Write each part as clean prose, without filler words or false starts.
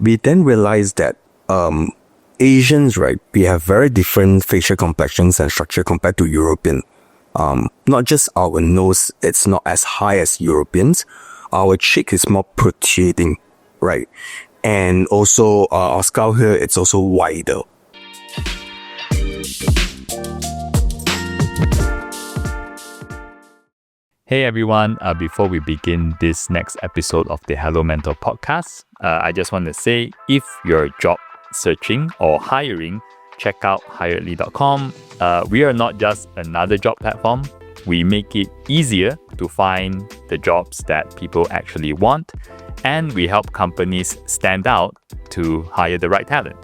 we then realized that Asians, right, we have very different facial complexions and structure compared to European. Not just our nose, it's not as high as Europeans. Our cheek is more protruding, right? And also our skull here, it's also wider. Hey everyone, before we begin this next episode of the Hello Mentor podcast, I just want to say, if you're job searching or hiring, check out hiredly.com. We are not just another job platform. We make it easier to find the jobs that people actually want, and we help companies stand out to hire the right talent.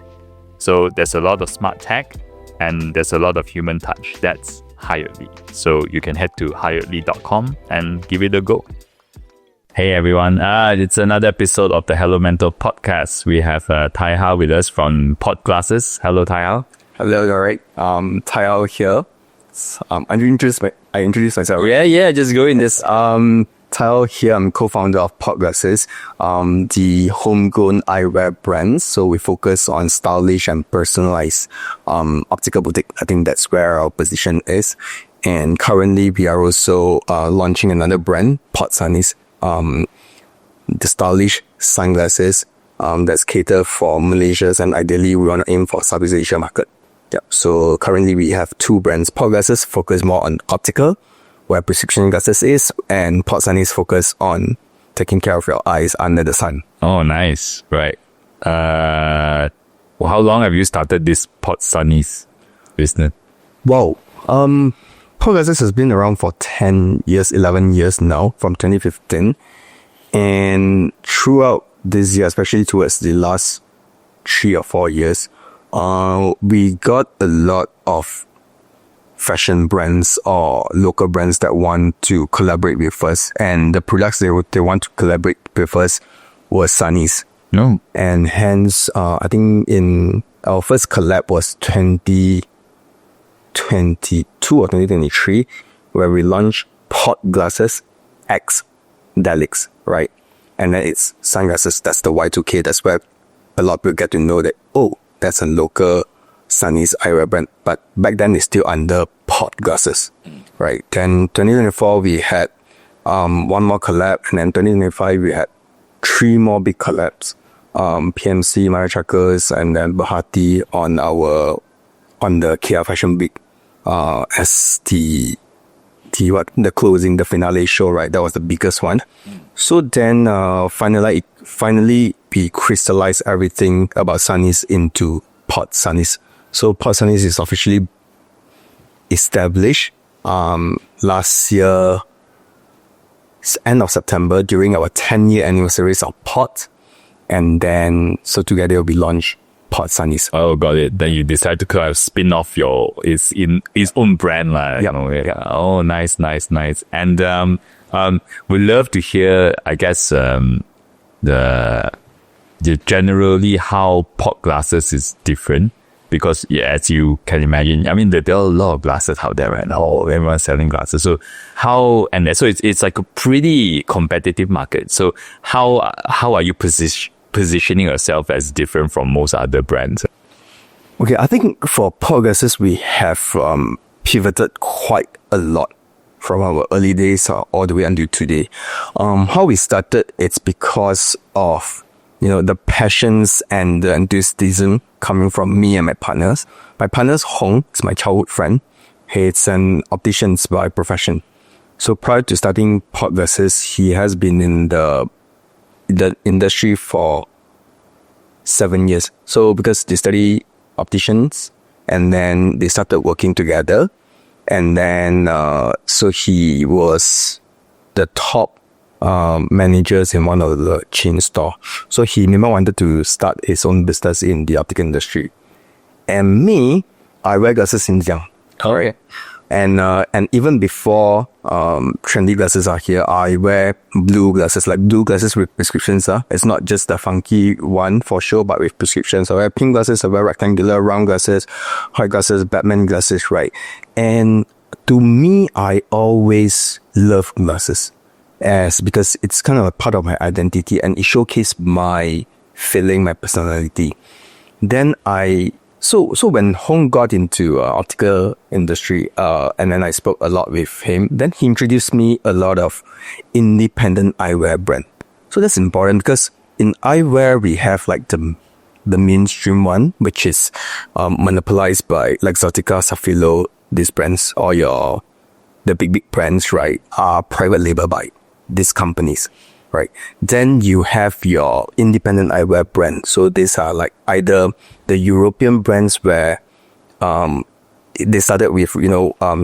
So there's a lot of smart tech and there's a lot of human touch. That's Hiredly. So you can head to hiredly.com and give it a go. Hey everyone, it's another episode of the Hello Mentor podcast. We have Tai Hau with us from Pott Glasses. Hello Tai Hau. Hello, all right. Tai Hau here. I introduce myself. Yeah, just go in this. Tai Hau here, I'm co-founder of Pott Glasses, the homegrown eyewear brand. So we focus on stylish and personalized optical boutique. I think that's where our position is. And currently we are also launching another brand, Pott Sunnies, the stylish sunglasses that's catered for Malaysians, and ideally we want to aim for Southeast Asia market. Yeah. So currently we have two brands. Pott Glasses focus more on optical, where prescription glasses is, and Pott Sunnies focus on taking care of your eyes under the sun. Oh, nice. Right. How long have you started this Pott Sunnies business? Wow. Pott Glasses has been around for 10 years, 11 years now, from 2015. And throughout this year, especially towards the last 3 or 4 years, we got a lot of fashion brands or local brands that want to collaborate with us, and the products they want to collaborate with us were Sunnies. No. And hence, I think in our first collab was 2022 or 2023, where we launched Pott Glasses X Delix, right? And then it's sunglasses. That's the Y2K. That's where a lot of people get to know that, oh, that's a local Sunnies eyewear brand, but back then it's still under Pott Glasses, right? Then 2024 we had one more collab, and then 2025 we had 3 more big collabs, PMC, Mara Chakras, and then Bahati on the KL Fashion Week as the closing, the finale show, right? That was the biggest one. So then finally we crystallized everything about Sunnies into Pott Sunnies. So Pott Sunnies is officially established last year, end of September, during our 10-year anniversaries of Pott. And then, so together we launched Pott Sunnies. Oh, got it. Then you decide to kind of spin off its own brand. Yep. Yeah. Oh, nice. And we'd love to hear, I guess, the generally how Pott Glasses is different. Because as you can imagine, I mean, there are a lot of glasses out there right now. Everyone's selling glasses. So it's like a pretty competitive market. So how are you positioning yourself as different from most other brands? Okay, I think for Pott Glasses, we have pivoted quite a lot from our early days all the way until today. How we started, it's because of the passions and the enthusiasm coming from me and my partners. My partner's Hong is my childhood friend. He's an optician by profession. So prior to starting Pott Glasses, he has been in the industry for 7 years. So because they study opticians, and then they started working together, and then so he was the top managers in one of the chain store. So he never wanted to start his own business in the optical industry. And me, I wear glasses since young. Okay. And even before trendy glasses are here, I wear blue glasses, like blue glasses with prescriptions. It's not just the funky one for sure, but with prescriptions. I wear pink glasses, I wear rectangular round glasses, white glasses, Batman glasses, right? And to me, I always love glasses because it's kind of a part of my identity, and it showcases my filling my personality. Then so when Hong got into optical industry, and then I spoke a lot with him, then he introduced me a lot of independent eyewear brand. So that's important because in eyewear, we have like the mainstream one, which is monopolized by Luxottica, Safilo, these brands, or the big brands, right, are private label by these companies, right? Then you have your independent eyewear brand. So these are like either the European brands where they started with,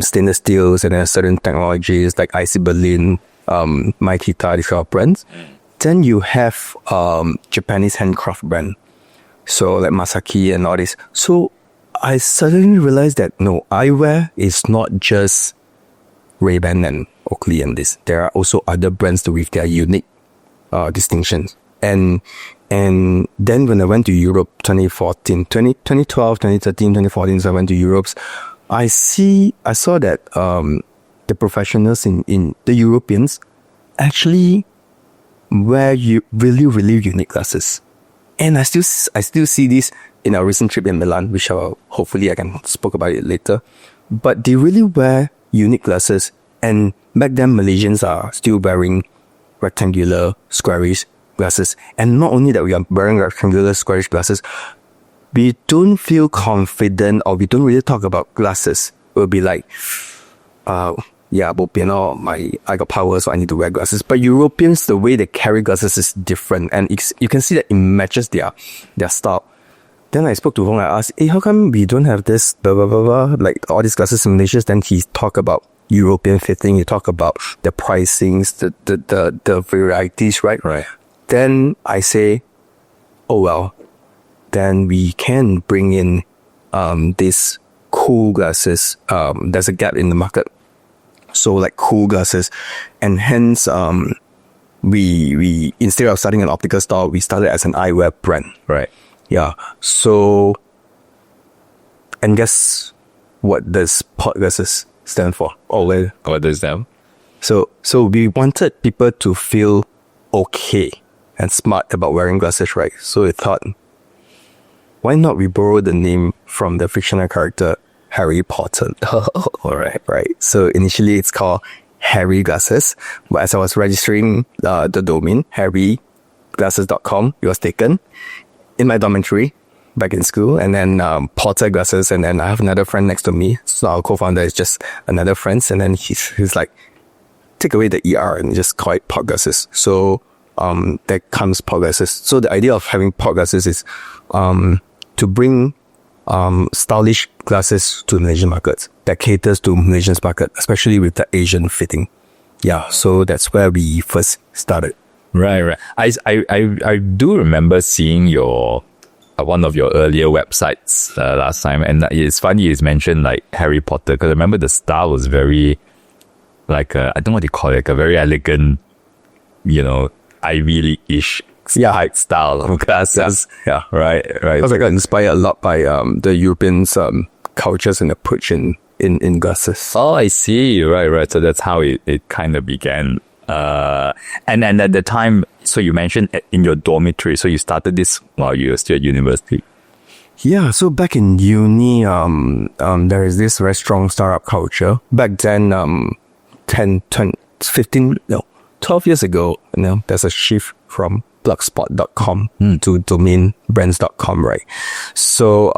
stainless steels and then certain technologies like IC Berlin, Makita, these kind of brands. Then you have Japanese handcraft brand. So like Masaki and all this. So I suddenly realized that no, eyewear is not just Ray-Ban and Oakley and this. There are also other brands with their unique distinctions. And then when I went to Europe 2012, 2013, 2014, so I went to Europe, I saw that the professionals in the Europeans actually wear really, really unique glasses. And I still see this in our recent trip in Milan, which hopefully I can speak about it later. But they really wear unique glasses. And back then, Malaysians are still wearing rectangular, squarish glasses. And not only that we are wearing rectangular, squarish glasses, we don't feel confident or we don't really talk about glasses. We'll be like, I got power, so I need to wear glasses. But Europeans, the way they carry glasses is different. And you can see that it matches their style. Then I spoke to Hong, I asked, how come we don't have this, blah, blah, blah, blah, like all these glasses in Malaysia? Then he talked about European fitting, he talked about the pricings, the varieties, right? Right. Then I say, oh well, then we can bring in these cool glasses. There's a gap in the market. So like cool glasses, and hence we instead of starting an optical store, we started as an eyewear brand. Right. Yeah. So, and guess what does Pott Glasses stand for? Oh, well, What does that? so we wanted people to feel okay and smart about wearing glasses, right? So we thought, why not we borrow the name from the fictional character Harry Potter? Alright, right. So initially it's called Harry Glasses, but as I was registering the domain, harryglasses.com, it was taken in my dormitory back in school, and then Potter Glasses, and then I have another friend next to me. So our co-founder is just another friend, and then he's like, take away the ER and just call it Pott Glasses. So that comes Pott Glasses. So the idea of having Pott Glasses is to bring stylish glasses to Malaysian markets that caters to Malaysians market, especially with the Asian fitting. Yeah, so that's where we first started. Right. I do remember seeing your one of your earlier websites last time, and it's funny you mentioned like Harry Potter, because I remember the style was very like I don't know what you call it, like a very elegant, Ivy League-ish type style of glasses. Yeah. Right. Because I got inspired a lot by the Europeans cultures and approach in glasses. Oh, I see. Right. So that's how it kind of began. And at the time, so you mentioned in your dormitory, so you started this while you were still at university. Yeah, so back in uni, there is this very strong startup culture. Back then, 12 years ago, there's a shift from blogspot.com to domainbrands.com, right? So,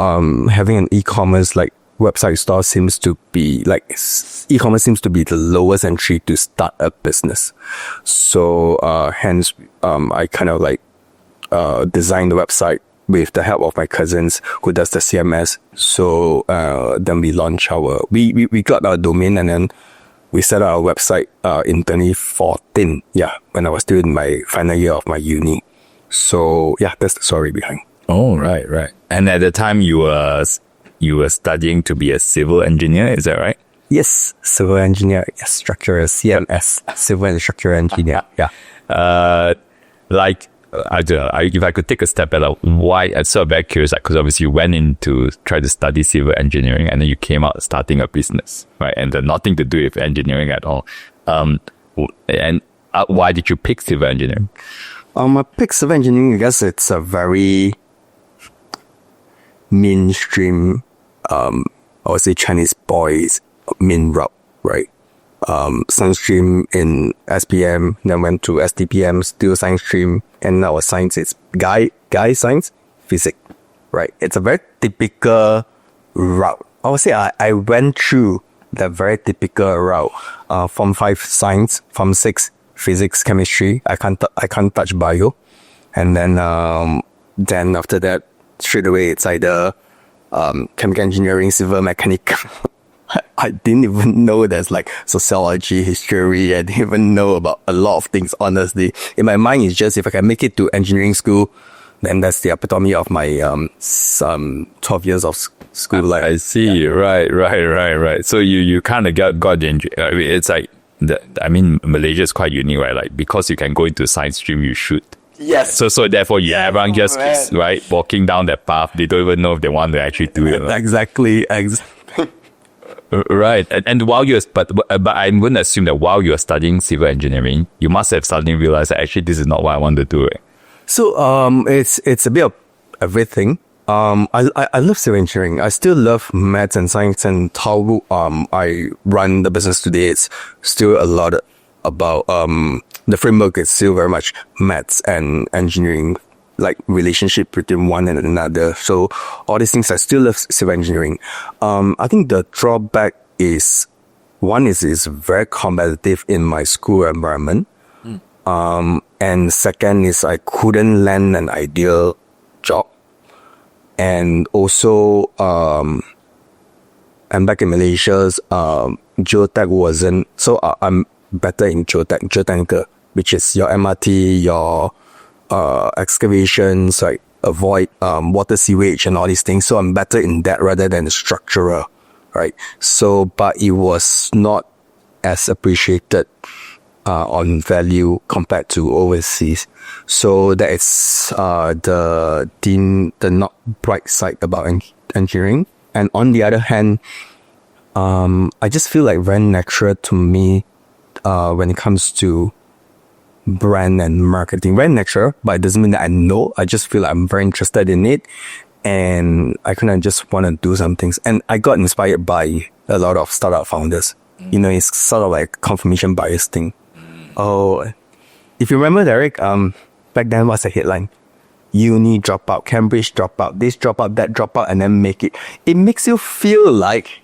having an e-commerce like website store seems to be e-commerce seems to be the lowest entry to start a business. So, hence, I kind of designed the website with the help of my cousins who does the CMS. So, then we launched we got our domain, and then we set up our website, in 2014. Yeah. When I was still in my final year of my uni. So yeah, that's the story behind. Oh, right. And at the time you were studying to be a civil engineer, is that right? Yes, civil engineer. Yes, structural CMS, civil and structural engineer. Yeah. If I could take a step back, why? I'm so very curious, because obviously you went in to try to study civil engineering, and then you came out starting a business, right? And nothing to do with engineering at all. Why did you pick civil engineering? I picked civil engineering because it's a very mainstream, I would say Chinese boys main route, right? Science stream in SPM, then went to STPM, still science stream, and now science is guy science, physics, right? It's a very typical route. I would say I went through the very typical route. Form 5 science, Form 6 physics, chemistry. I can't touch bio, and then after that, straight away it's either chemical engineering, civil mechanic. I didn't even know there's like sociology, history. I didn't even know about a lot of things, honestly. In my mind, it's just if I can make it to engineering school, then that's the epitome of my 12 years of school life. I see. Yeah. Right. So you kind of got the it's like, Malaysia is quite unique, right? Like, because you can go into science stream, you should. Yes. So therefore, everyone just keeps, right, walking down that path. They don't even know if they want to actually do it. Right? Exactly. Right. And while but I'm going to assume that while you're studying civil engineering, you must have suddenly realized that actually this is not what I want to do. Right? So it's a bit of everything. I love civil engineering. I still love maths and science, and how I run the business today. It's still a lot about the framework is still very much maths and engineering, like relationship between one and another. So all these things, I still love civil engineering. I think the drawback is one is very competitive in my school environment. And second is I couldn't land an ideal job. And also, and back in Malaysia, geotech wasn't, so I'm better in geotechnical, which is your MRT, your excavations, like avoid water sewage and all these things. So I'm better in that rather than structural, right? So, but it was not as appreciated on value compared to overseas. So that is the not bright side about engineering. And on the other hand, I just feel like very natural to me when it comes to brand and marketing. Very natural, but it doesn't mean that I know. I just feel like I'm very interested in it, and I kind of just want to do some things. And I got inspired by a lot of startup founders. You know, it's sort of like confirmation bias thing. Oh, if you remember, Derek, back then what's the headline? Uni dropout, Cambridge dropout, this dropout, that dropout, and then make it. It makes you feel like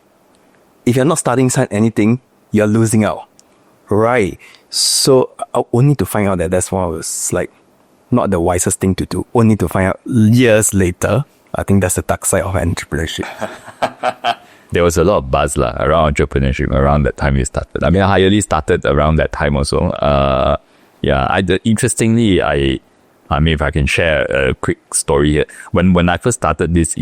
if you're not studying anything, you're losing out. Right. So only to find out that that's what was like not the wisest thing to do. Only to find out years later. I think that's the dark side of entrepreneurship. There was a lot of buzz around entrepreneurship around that time you started. I mean, I really started around that time also. Interestingly, I mean, if I can share a quick story here. When I first started this,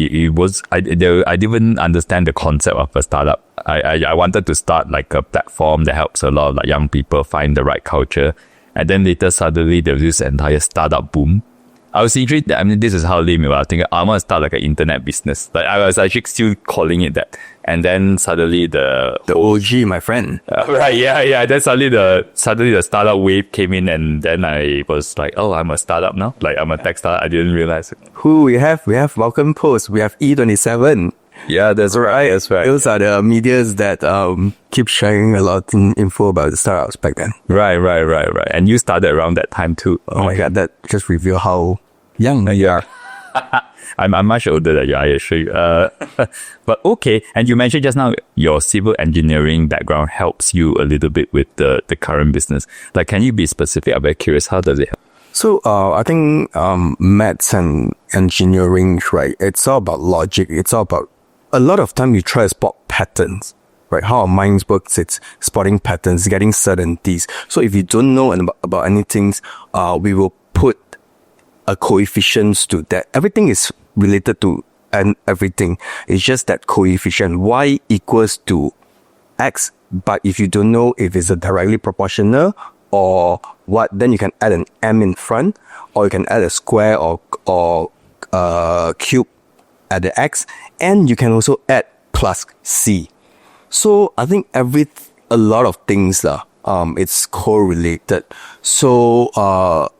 I didn't even understand the concept of a startup. I wanted to start like a platform that helps a lot of like young people find the right culture. And then later, suddenly there was this entire startup boom. I was intrigued. I mean, this is how lame it was. I think I want to start like an internet business. Like I was actually still calling it that. And then suddenly the OG, my friend. Right, yeah. Then suddenly the startup wave came in, and then I was like, oh, I'm a startup now. Like I'm a tech startup. I didn't realize it. Who we have welcome post. We have E27. Yeah, that's right. That's right. Those are the medias that keep sharing a lot of info about the startups back then. Right. And you started around that time too. Oh my God, that just reveal how young you are. I'm much older than you, I assure you. But okay, and you mentioned just now your civil engineering background helps you a little bit with the current business. Like, can you be specific? I'm very curious. How does it help? So, I think maths and engineering, right? It's all about logic. It's all about a lot of time you try to spot patterns, right? How our minds works, it's spotting patterns, getting certainties. So if you don't know about anything, we will put a coefficients to that. Everything is related to and everything. It's just that coefficient. Y equals to X. But if you don't know if it's a directly proportional or what, then you can add an M in front, or you can add a square or cube at the X, and you can also add plus C. So I think a lot of things it's correlated. So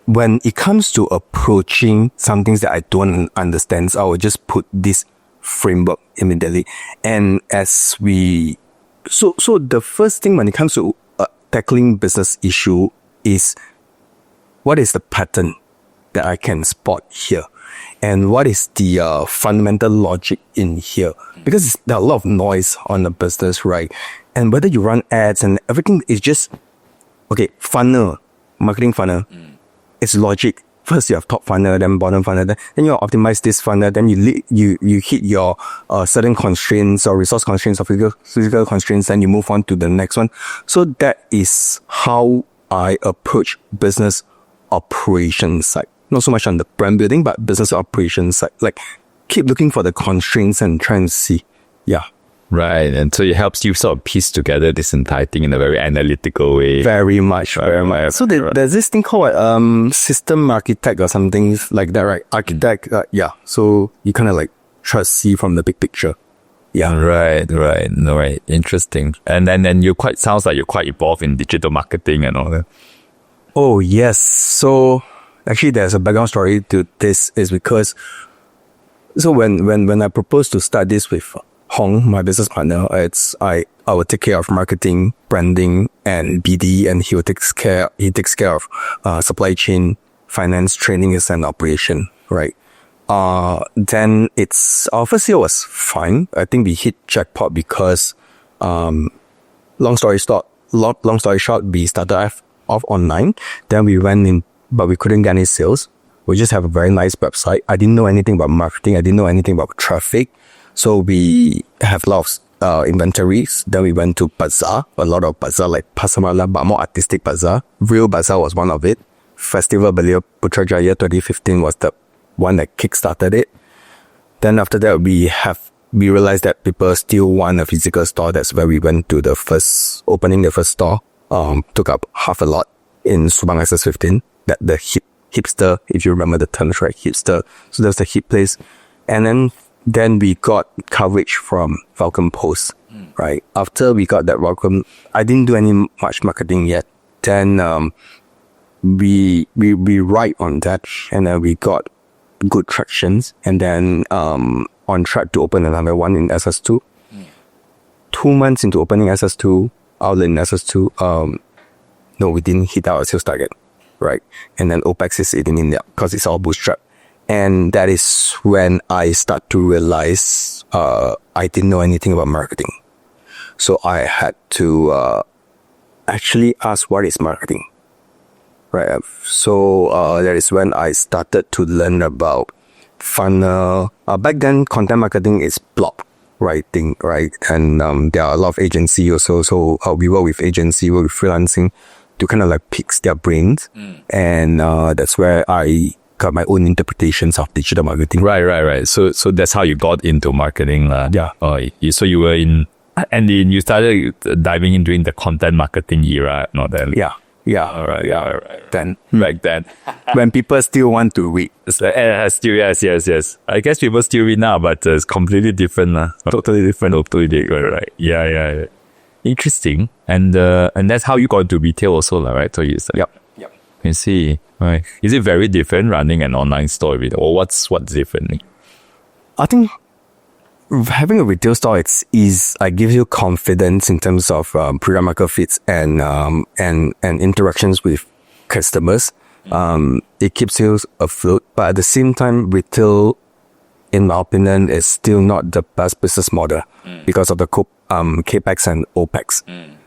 when it comes to approaching some things that I don't understand, so I will just put this framework immediately. And as we, so the first thing when it comes to tackling business issue is, what is the pattern that I can spot here? And what is the fundamental logic in here? Because there are a lot of noise on the business, right? And whether you run ads and everything is just, okay, funnel, marketing funnel, it's logic. First you have top funnel, then bottom funnel, then you optimize this funnel, then you hit your certain constraints or resource constraints or physical constraints, then you move on to the next one. So that is how I approach business operations side. Not so much on the brand building, but business operations side. Like, keep looking for the constraints and try and see. Yeah. Right. And so it helps you sort of piece together this entire thing in a very analytical way. Very much. So there's this thing called system architect or something like that, right? Architect, yeah. So you kind of like try to see from the big picture. Yeah. Right. Interesting. And then sounds like you're quite involved in digital marketing and all that. Oh, yes. So actually there's a background story to this is because, so when I proposed to start this with Hong, my business partner, I will take care of marketing, branding, and BD, and he takes care of supply chain, finance, training, and operation, right? Then our first year was fine. I think we hit jackpot because, long story short, we started off online. Then we went in, but we couldn't get any sales. We just have a very nice website. I didn't know anything about marketing. I didn't know anything about traffic. So we have a lot of inventories. Then we went to bazaar, a lot of bazaar like Pasar Malam, but more artistic bazaar. Real bazaar was one of it. Festival Belia Putrajaya 2015 was the one that kickstarted it. Then after that, we realized that people still want a physical store. That's where we went to opening the first store. Took up half a lot in Subang SS15. That the hipster, if you remember the terms, right? Hipster. So that's the hip place. And then we got coverage from Falcon Post, right? After we got that welcome, I didn't do any much marketing yet. Then we write on that, and then we got good tractions, and then on track to open another one in SS2. 2 months into opening SS2, outlet in SS2, no, we didn't hit our sales target, right? And then OPEX is eating in there because it's all bootstrap. And that is when I start to realize I didn't know anything about marketing. So I had to actually ask, what is marketing? Right. So that is when I started to learn about funnel. Back then, content marketing is blog writing, right? And there are a lot of agency also. So we work with agency, work with freelancing to kind of like pick their brains. And that's where I got my own interpretations of digital marketing. Right. So that's how you got into marketing. Yeah. So you were in, and then you started diving into the content marketing era, not that. Yeah. All right. Yeah. Right. Then. Back then. When people still want to read. It's like, yes. I guess people still read now, but it's completely different. Totally different. Right. Yeah. Interesting. And that's how you got into retail also, right? So you said. Yep. I see. Right. Is it very different running an online store with, or what's different? I think having a retail store gives you confidence in terms of product market fits and interactions with customers. It keeps you afloat, but at the same time, retail, in my opinion, is still not the best business model because of the capex and opex.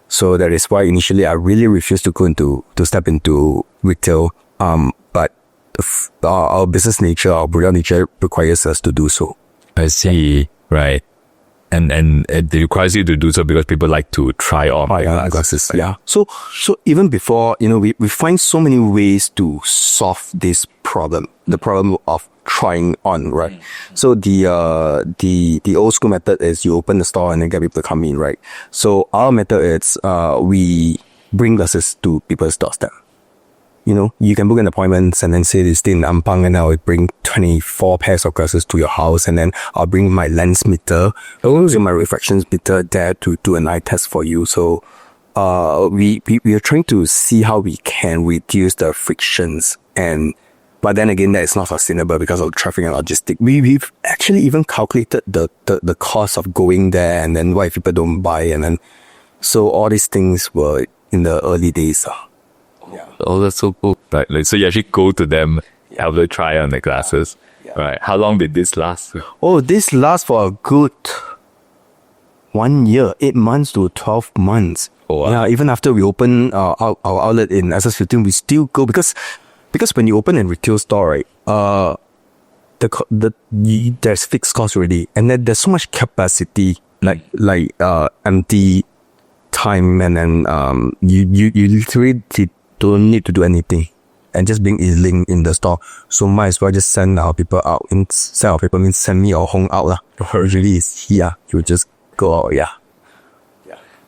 So that is why initially I really refused to step into retail. But our business nature, our product nature requires us to do so. I see. Right. And it requires you to do so because people like to try on glasses. Yeah. So even before, we find so many ways to solve this problem, the problem of trying on, right? So the old school method is you open the store and then get people to come in, right? So our method is we bring glasses to people's doorstep. You can book an appointment and then say this thing in Ampang, and I'll bring 24 pairs of glasses to your house, and then I'll bring my lens meter, also my refractions meter there to do an eye test for you. So we are trying to see how we can reduce the frictions But then again, that is not sustainable because of traffic and logistics. We've actually even calculated the cost of going there, and then why people don't buy, and then so all these things were in the early days. Oh, that's so cool. Right. Like, so you actually go to them, have them try on the glasses. Right. How long did this last? Oh, this lasts for a good 1 year, 8 months to 12 months. Oh, wow. Yeah, even after we open our outlet in SS15, we still go because when you open a retail store, right, there's fixed costs already, and then there's so much capacity, like empty time, and then you literally don't need to do anything, and just being E-link in the store. So might as well just send our people out. Send our people means send me or Hong out lah. Usually it's here. You just go out, yeah.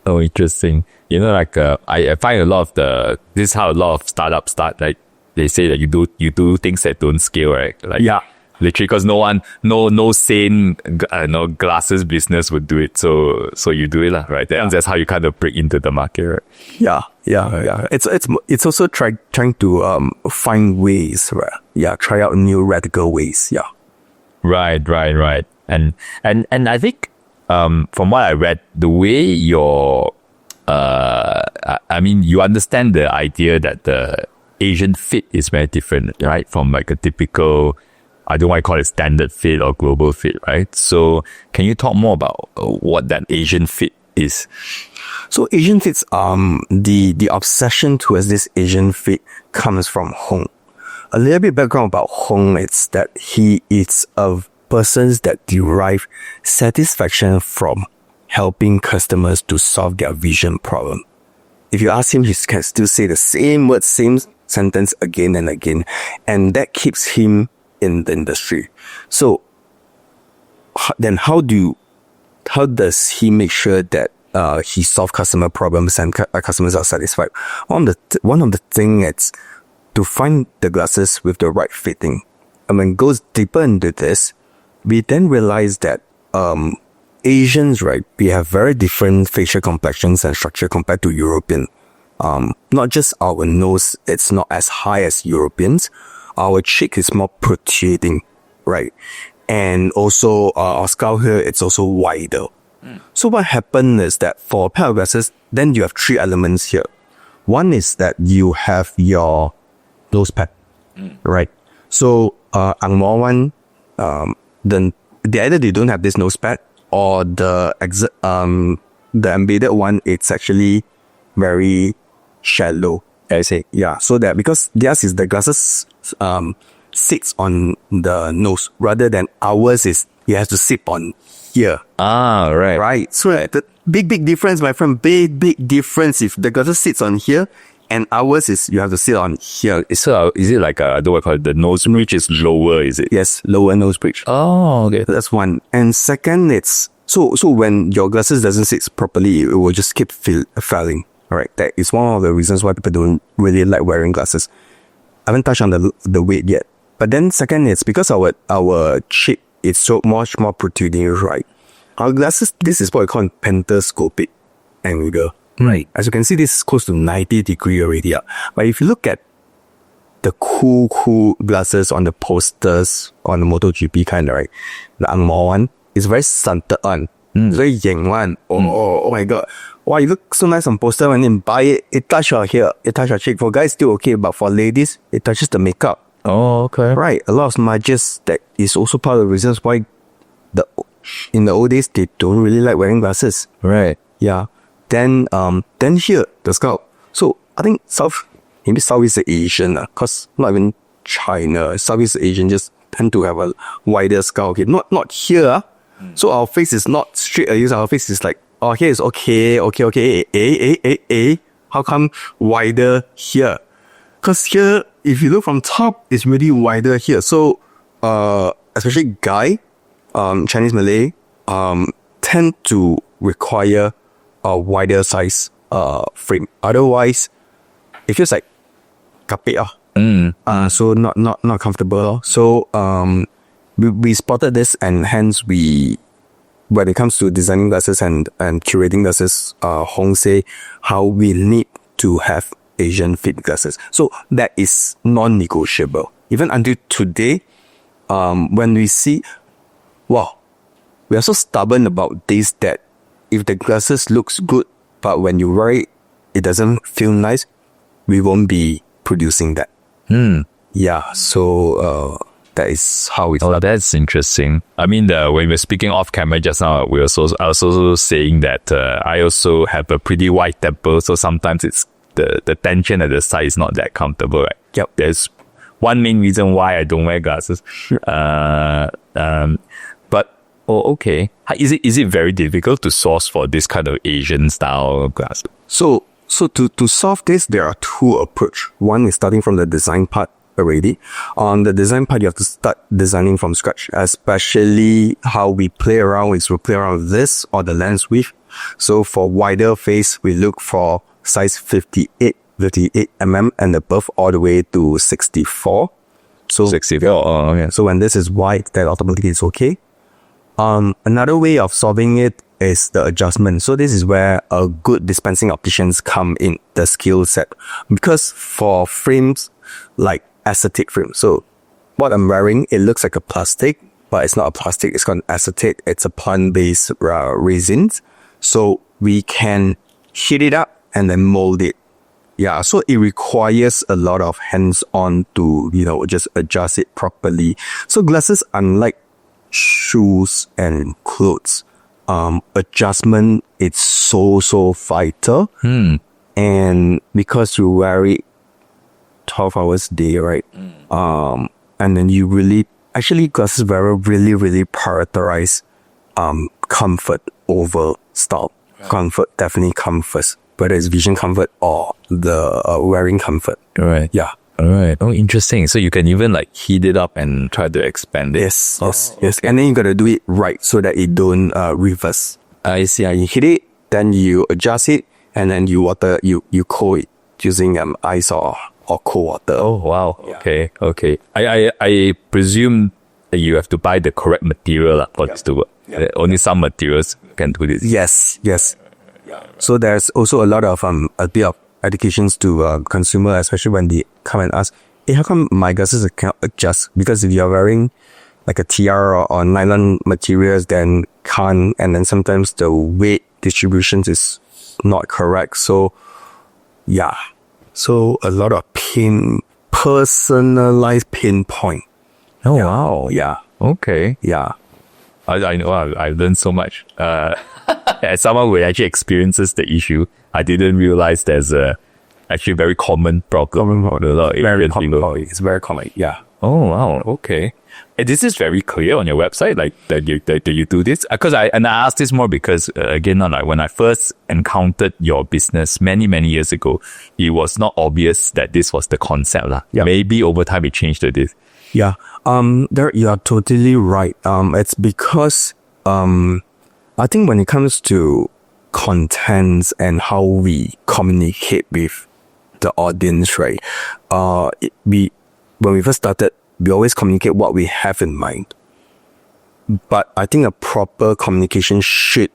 Oh, interesting. You know, like I find a lot of this is how a lot of startups start. Like they say that you do things that don't scale, right? Like literally, because no sane glasses business would do it. So you do it lah, right? That's how you kind of break into the market, right? Yeah. It's also trying to find ways, right? Yeah, try out new radical ways. Yeah. Right. And I think from what I read, the way you understand the idea that the Asian fit is very different, right? From like a typical, I don't want to call it standard fit or global fit, right? So can you talk more about what that Asian fit is? So Asian fits, the obsession towards this Asian fit comes from Hong. A little bit background about Hong, it's that he is a person that derive satisfaction from helping customers to solve their vision problem. If you ask him, he can still say the same word, same sentence again and again, and that keeps him in the industry. So then how does he make sure that he solve customer problems and customers are satisfied? One of the thing is to find the glasses with the right fitting. And when it goes deeper into this, we then realize that Asians, right, we have very different facial complexions and structure compared to European. Not just our nose, it's not as high as Europeans. Our cheek is more protruding, right? And also our skull here, it's also wider. So what happened is that for a pair of glasses, then you have three elements here. One is that you have your nose pad, right? So Ang Mo one, then either they don't have this nose pad, or the embedded one, it's actually very shallow. I say, yeah. So that because theirs is the glasses sits on the nose rather than ours is you have to sit on here. Ah, right. Right. So the big difference, my friend. Big difference. If the glasses sits on here and ours is you have to sit on here. So is it like I don't want to call it the nose bridge is lower? Is it? Yes, lower nose bridge. Oh, okay. That's one. And second, it's so when your glasses doesn't sit properly, it will just keep failing. Alright, that is one of the reasons why people don't really like wearing glasses. I haven't touched on the weight yet. But then second, it's because our cheek is so much more protruding, right? Our glasses, this is what we call pentascopic angle. Right. As you can see, this is close to 90 degree already. But if you look at the cool glasses on the posters on the MotoGP kind of, right? The Ang Mo one is very centered on. It's very yang one. Oh my god. Wow, you look so nice on poster when you buy it. It touches your hair, it touches your cheek. For guys, still okay, but for ladies, it touches the makeup. Oh, okay. Right. A lot of smudges. That is also part of the reasons why in the old days, they don't really like wearing glasses. Right. Yeah. Then here, the scalp. So, I think maybe Southeast Asian, cause not even China, Southeast Asian just tend to have a wider scalp. Okay, not here. So our face is not straight. Our face is like, oh, here is okay. How come wider here? Cause here, if you look from top, it's really wider here. So, especially guy, Chinese Malay, tend to require a wider size, frame. Otherwise, it feels like kapit. So not comfortable. So, we spotted this, and hence when it comes to designing glasses and curating glasses, Hong say how we need to have Asian fit glasses. So that is non-negotiable. Even until today, when we see, wow, we are so stubborn about this that if the glasses looks good, but when you wear it, it doesn't feel nice, we won't be producing that. Yeah, so that is how it. Oh, that's interesting. I mean, when we were speaking off camera just now, I was also saying that I also have a pretty wide temple, so sometimes it's the tension at the side is not that comfortable, right? Yep. There's one main reason why I don't wear glasses. Okay. Is it very difficult to source for this kind of Asian style glasses? So to solve this, there are two approaches. One is starting from the design part already. On the design part, you have to start designing from scratch, especially how we play around is we play around with this or the lens width. So for wider face, we look for size 58 and above all the way to 64. So 64, yeah. So when this is wide, that automatically is okay. Another way of solving it is the adjustment. So this is where a good dispensing opticians come in, the skill set. Because for frames like acetate frame, so what I'm wearing, it looks like a plastic, but it's not a plastic, it's called acetate. It's a plant-based resins. So we can heat it up and then mold it. Yeah, so it requires a lot of hands-on to, just adjust it properly. So glasses, unlike shoes and clothes, adjustment, it's so vital. And because you wear it 12 hours a day, right? And then you really, actually glasses wearer really prioritize comfort over style. Right. Comfort definitely comes first, whether it's vision comfort or the wearing comfort. Right. Yeah. All right. Oh, interesting. So you can even like heat it up and try to expand it. Yes. And then you gotta do it right so that it don't reverse. I see. You heat it, then you adjust it, and then you cool it using ice or cold water. Oh wow. Yeah. Okay. I presume that you have to buy the correct material for this to work. Only some materials can do this. Yes. So there's also a lot of a bit of educations to consumer, especially when they come and ask, hey, how come my glasses cannot adjust? Because if you're wearing like a tiara or nylon materials, then can't, and then sometimes the weight distributions is not correct. So yeah, so a lot of personalized pinpoint. Oh wow. Yeah. Okay. Yeah. I know I learned so much. As someone who actually experiences the issue, I didn't realize there's a actually very common problem. Very common. It's very common. Yeah. Oh wow. Okay. And this is very clear on your website, like that you do this. Because I asked this more because again, when I first encountered your business many years ago, it was not obvious that this was the concept lah. Yeah. Maybe over time it changed to this. Yeah. There you are totally right. It's because I think when it comes to contents and how we communicate with the audience, right? When we first started, we always communicate what we have in mind. But I think a proper communication should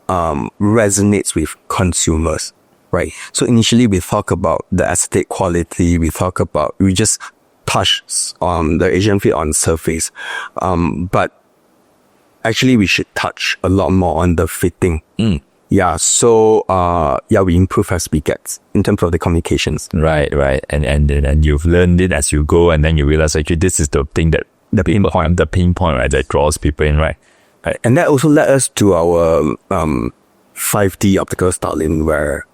resonates with consumers, right? So initially we talk about the aesthetic quality, we just touch the Asian fit on surface. But actually we should touch a lot more on the fitting. Yeah, so we improve as we get in terms of the communications. Right. And you've learned it as you go, and then you realize actually this is the thing that the pain point, right, that draws people in, right? And that also led us to our 5D optical styling, where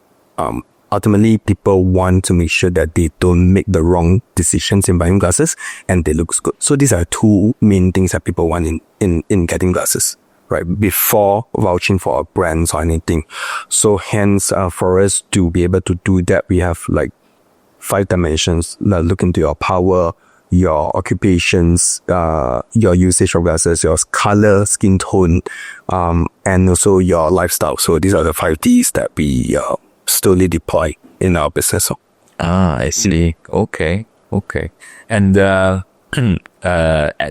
ultimately people want to make sure that they don't make the wrong decisions in buying glasses and they look good. So these are two main things that people want in getting glasses, right? Before vouching for a brand or anything. So hence, for us to be able to do that, we have like 5 dimensions that look into your power, your occupations, your usage of glasses, your color, skin tone, and also your lifestyle. So these are the 5Ds that we slowly deploy in our business. I see. Okay. And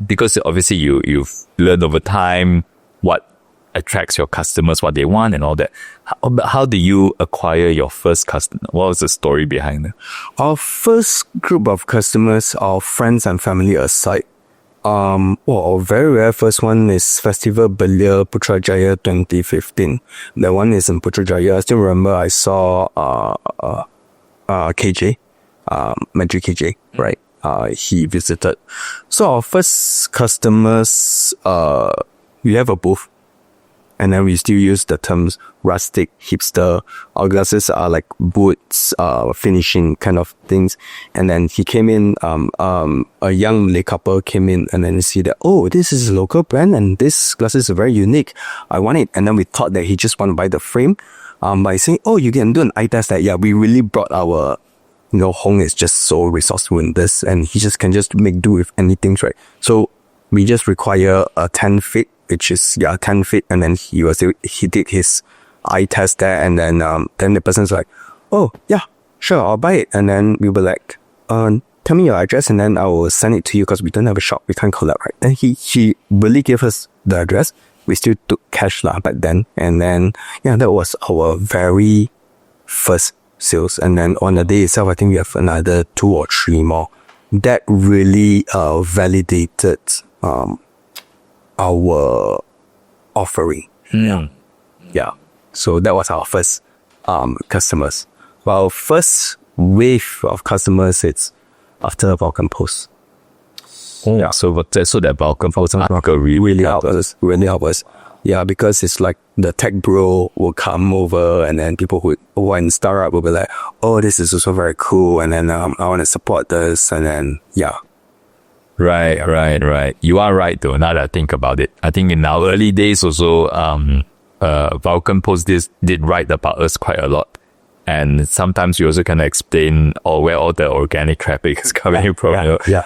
because obviously you've learned over time what attracts your customers, what they want and all that. How do you acquire your first customer? What was the story behind it? Our first group of customers, our friends and family aside, our very, very first one is Festival Belia Putrajaya 2015. That one is in Putrajaya. I still remember I saw KJ, Magic KJ, right? He visited. So our first customers, we have a booth. And then we still use the terms rustic, hipster. Our glasses are like boots, finishing kind of things. And then he came in, a young Malay couple came in and then see that, oh, this is a local brand and this glasses is very unique. I want it. And then we thought that he just want to buy the frame, by saying, oh, you can do an eye test. That, yeah, we really brought our, Hong is just so resourceful in this and he just can just make do with anything, right? So we just require a 10 feet, which is 10 feet, and then he did his eye test there, and then the person's like, oh yeah, sure, I'll buy it, and then we were like, tell me your address, and then I will send it to you because we don't have a shop, we can't collect, right? Then he really gave us the address. We still took cash back then, and then that was our very first sales, and then on the day itself, I think we have another 2 or 3 more. That really validated our offering. Yeah. So that was our first customers. Our first wave of customers, it's after Vulcan Post. Yeah. So that Vulcan Post really helped us. Really helped us. Yeah, because it's like the tech bro will come over and then people who are in startup will be like, oh, this is also very cool. And then I want to support this. And then, yeah. Right. You are right though, now that I think about it. I think in our early days also, Vulcan Post did write about us quite a lot. And sometimes we also kind of explain where all the organic traffic is coming from. Yeah,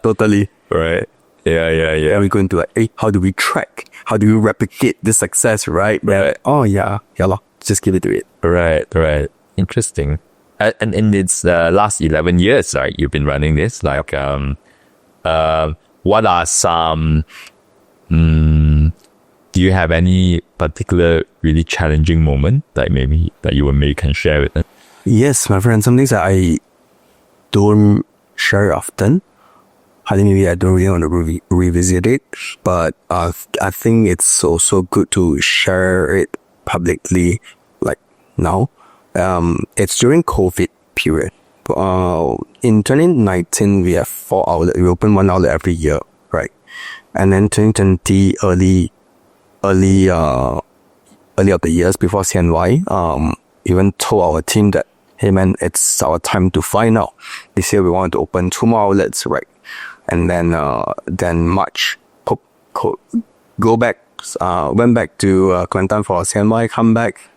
totally. Right. Yeah. And we're going to like, hey, how do we track? How do we replicate this success, right? Right. Oh, yeah, just give it to it. Right. Interesting. And in its last 11 years, right, you've been running this, like, what are some, do you have any particular really challenging moment that maybe that you can share with us? Yes, my friend, some things that I don't share often. I think maybe I don't really want to revisit it, but I think it's also good to share it publicly, like now. It's during COVID period. In 2019, we have 4 outlets. We open 1 outlet every year, right? And then 2020, early of the years before CNY, even told our team that, hey man, it's our time to find out. This year we wanted to open 2 more outlets, right? And then March, went back to Kelantan for CNY, come back,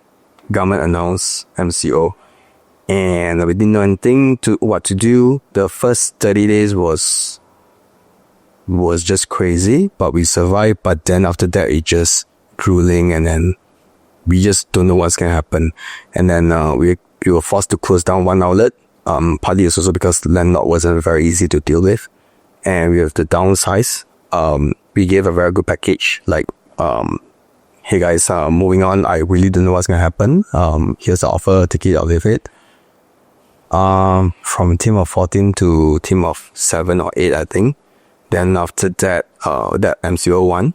government announced MCO. And we didn't know anything what to do. The first 30 days was just crazy, but we survived. But then after that, it just grueling, and then we just don't know what's gonna happen. And then we were forced to close down 1 outlet. Partly it's also because the landlord wasn't very easy to deal with, and we have to downsize. We gave a very good package, like, hey guys, moving on. I really don't know what's gonna happen. Here's the offer, take it or leave it. From a team of 14 to team of 7 or 8, I think. Then after that, that MCO1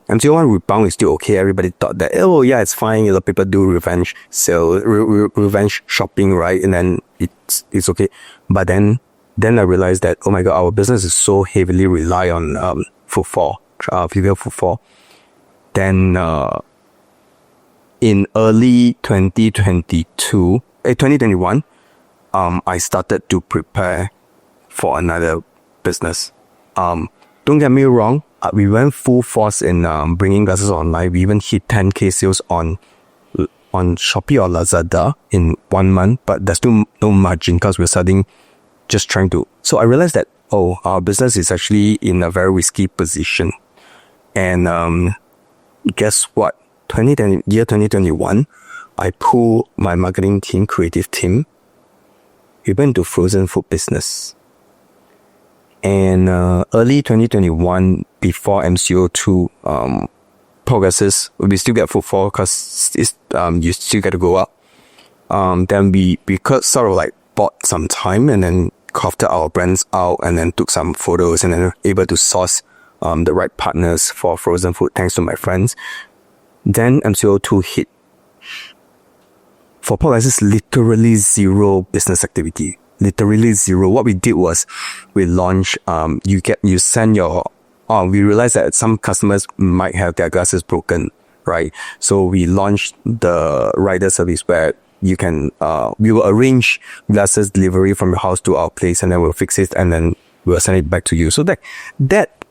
rebound is still okay. Everybody thought that, oh yeah, it's fine. People do revenge sale, revenge shopping, right? And then it's okay. But then I realized that, oh my God, our business is so heavily rely on, footfall, female footfall. Then, in early 2021, I started to prepare for another business. Don't get me wrong, we went full force in bringing glasses online. We even hit 10K sales on Shopee or Lazada in 1 month, but there's still no margin because we're starting just trying to. So I realized that, our business is actually in a very risky position. And guess what? 2021, I pulled my marketing team, creative team. We went to frozen food business. And early 2021, before MCO2, Pott Glasses, we still get footfall because it's you still get to go up. Then we could sort of like bought some time and then crafted our brands out and then took some photos and then able to source the right partners for frozen food thanks to my friends. Then MCO2 hit. For Pott Glasses, literally zero business activity. Literally zero. What we did was we launched, we realized that some customers might have their glasses broken, right? So we launched the rider service where you can, we will arrange glasses delivery from your house to our place and then we'll fix it and then we'll send it back to you. So that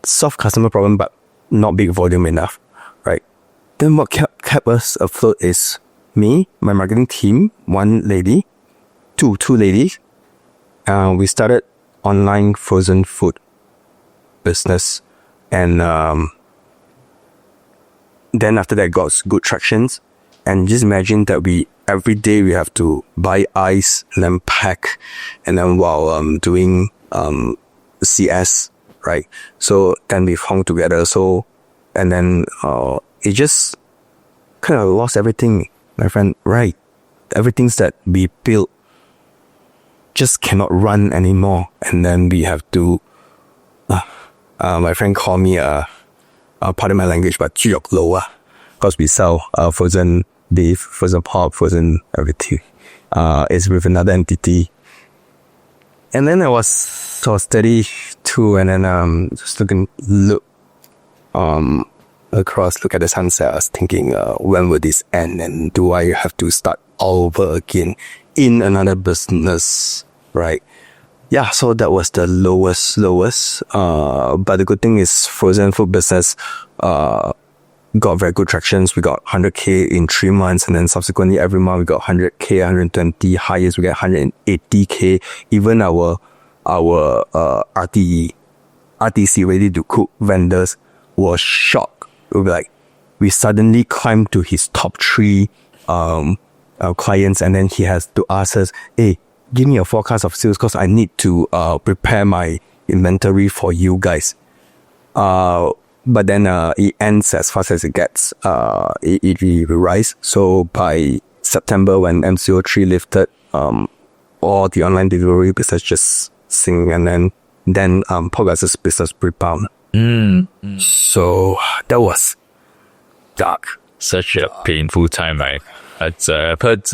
solved customer problem, but not big volume enough, right? Then what kept us afloat is me, my marketing team, one lady, two ladies. We started online frozen food business and then after that got good tractions. And just imagine that every day we have to buy ice and then pack and then while doing CS, right? So then we've hung together. So and then it just kind of lost everything, my friend, right? Everything's that we built just cannot run anymore. And then we have to my friend called me pardon my language, but 豬肉佬 because we sell frozen beef, frozen pork, frozen everything. It's with another entity. And then I was so steady too, and then just look across, look at the sunset. I was thinking, when will this end, and do I have to start all over again in another business, right? Yeah, so that was the lowest. But the good thing is frozen food business got very good tractions. We got 100K in 3 months, and then subsequently every month we got 100K, 120, highest we get 180K. Even our RTC, ready to cook vendors, was shocked. We suddenly climbed to his top 3 clients, and then he has to ask us, hey, give me a forecast of sales because I need to prepare my inventory for you guys. But then it ends as fast as it gets. It rise. So by September, when MCO3 lifted, all the online delivery business just sink, and then Pott Glasses business rebound. So that was dark. Such a painful time, right? I've heard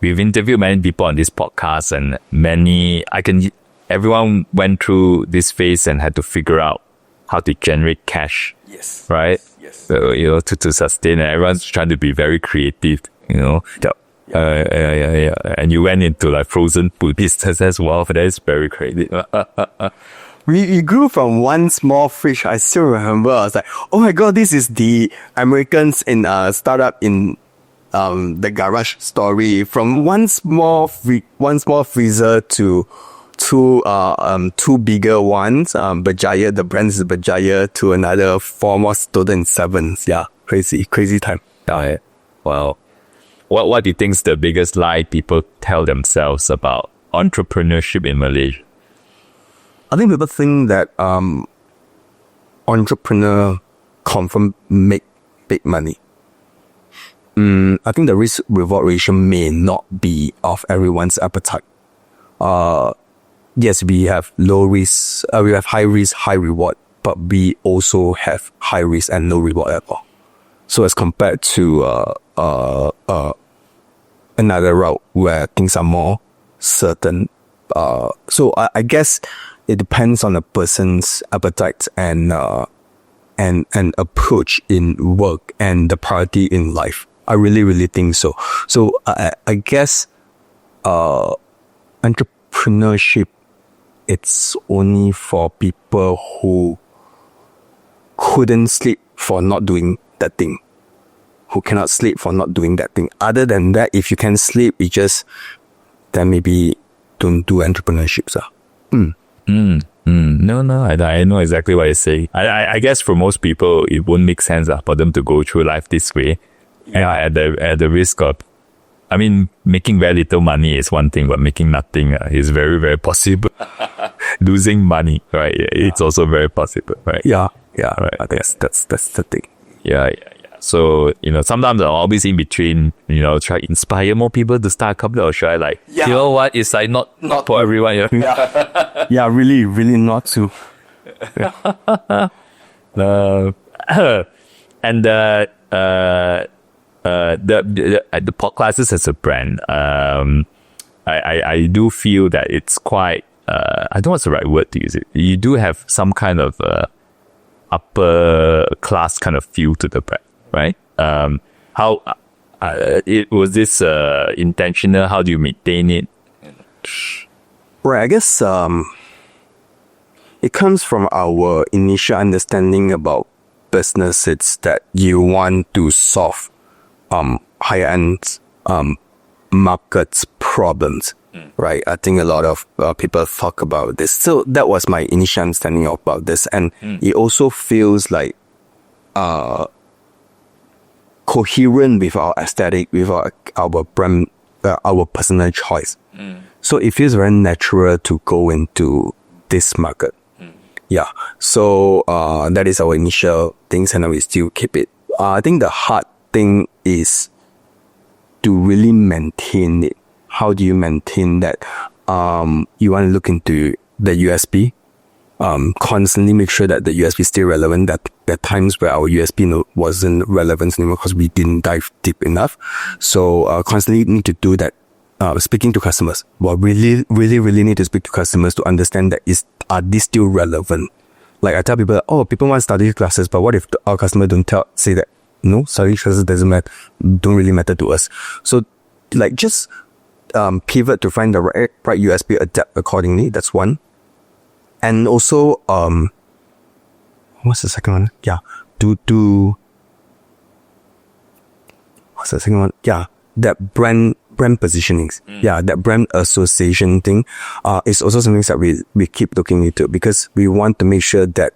we've interviewed many people on this podcast, and everyone went through this phase and had to figure out how to generate cash. Yes. Right? Yes. So, to sustain, and everyone's trying to be very creative, and you went into like frozen food business as well. That is very creative. We grew from one small fridge. I still remember. I was like, oh my god, this is the Americans in startup in the garage story. From one small freezer to two bigger ones. Bajaya, the brand is Bajaya, to another 4 more total in 7. Yeah, crazy time. Well, what do you think is the biggest lie people tell themselves about entrepreneurship in Malaysia? I think people think that entrepreneur confirm make big money. I think the risk reward ratio may not be of everyone's appetite. Yes, we have low risk, we have high risk, high reward, but we also have high risk and no reward at all. So as compared to another route where things are more certain. So I guess it depends on a person's appetite and approach in work and the priority in life. I really think so. So I guess entrepreneurship, it's only for people who couldn't sleep for not doing that thing, who cannot sleep for not doing that thing. Other than that, if you can sleep, then maybe don't do entrepreneurship. No, I know exactly what you're saying. I guess for most people, it won't make sense for them to go through life this way. Yeah, at the risk of, making very little money is one thing, but making nothing is very, very possible. Losing money, right? It's also very possible, right? Yeah. Right. I guess that's the thing. Yeah. So, sometimes I'm always in between, try to inspire more people to start a company, or should I like, you know what, it's like not for everyone. Yeah, really, really not to. And the Pott Glasses as a brand, I do feel that it's quite, I don't know what's the right word to use it. You do have some kind of upper class kind of feel to the brand, right? How it was this intentional? How do you maintain it? Right, I guess it comes from our initial understanding about business. It's that you want to solve higher end markets problems, right? I think a lot of people talk about this. So that was my initial understanding about this, and it also feels like coherent with our aesthetic, with our brand, our personal choice. So it feels very natural to go into this market. Yeah. So that is our initial things, and we still keep it. I think the hard thing is to really maintain it. How do you maintain that? You want to look into the USP. Constantly make sure that the USP is still relevant. That there are times where our USP wasn't relevant anymore because we didn't dive deep enough. So constantly need to do that. Speaking to customers. Well, really need to speak to customers to understand that are these still relevant? Like I tell people, people want to study glasses, but what if our customer don't say that? No, study glasses don't really matter to us. So like just pivot to find the right USP, adapt accordingly. That's one. And also, what's the second one? Yeah, what's the second one? Yeah, that brand positionings. Yeah, that brand association thing is also something that we keep looking into, because we want to make sure that